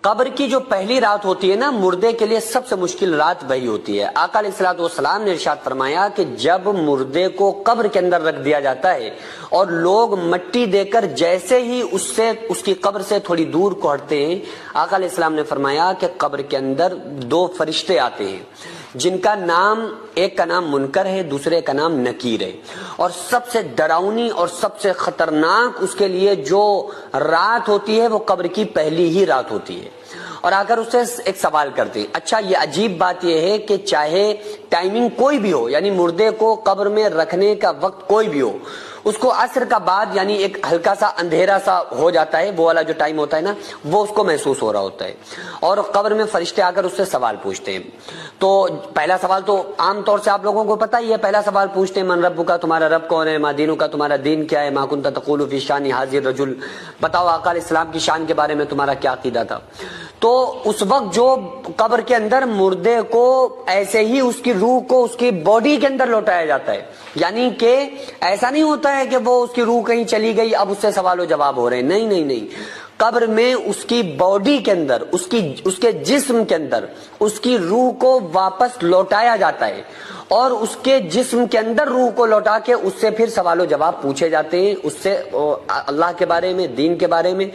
قبر کی جو پہلی رات ہوتی ہے نا، مردے کے لیے سب سے مشکل رات وہی ہوتی ہے۔ آقا علیہ الصلوۃ والسلام نے ارشاد فرمایا کہ جب مردے کو قبر کے اندر رکھ دیا جاتا ہے اور لوگ مٹی دے کر جیسے ہی اس کی قبر سے تھوڑی دور کو ہٹتے ہیں، آقا علیہ السلام نے فرمایا کہ قبر کے اندر دو فرشتے آتے ہیں جن کا نام، ایک کا نام منکر ہے، دوسرے کا نام نکیر ہے، اور سب سے ڈراؤنی اور سب سے خطرناک اس کے لیے جو رات ہوتی ہے وہ قبر کی پہلی ہی رات ہوتی ہے۔ اور آ کر اس سے ایک سوال کرتے ہیں، اچھا یہ عجیب بات یہ ہے کہ چاہے ٹائمنگ کوئی بھی ہو، یعنی مردے کو قبر میں رکھنے کا وقت کوئی بھی ہو، اس کو عصر کا بعد یعنی ایک ہلکا سا اندھیرا سا ہو جاتا ہے، وہ والا جو ٹائم ہوتا ہے نا، وہ اس کو محسوس ہو رہا ہوتا ہے، اور قبر میں فرشتے آ کر اس سے سوال پوچھتے ہیں۔ تو پہلا سوال تو عام طور سے آپ لوگوں کو پتہ ہی ہے، پہلا سوال پوچھتے ہیں من رب کا، تمہارا رب کون ہے، ما دینو کا، تمہارا دین کیا ہے، ما کنت تقول فی شان ھذا الرجل، بتاؤ آقا علیہ السلام کی شان کے بارے میں تمہارا کیا عقیدہ تھا۔ تو اس وقت جو قبر کے اندر مردے کو ایسے ہی اس کی روح کو اس کی باڈی کے اندر لوٹایا جاتا ہے، یعنی کہ ایسا نہیں ہوتا ہے کہ وہ اس کی روح کہیں چلی گئی اب اس سے سوال و جواب ہو رہے ہیں، نہیں نہیں نہیں، قبر میں اس کی باڈی کے اندر، اس کے جسم کے اندر اس کی روح کو واپس لوٹایا جاتا ہے، اور اس کے جسم کے اندر روح کو لوٹا کے اس سے پھر سوال و جواب پوچھے جاتے ہیں، اس سے اللہ کے بارے میں، دین کے بارے میں۔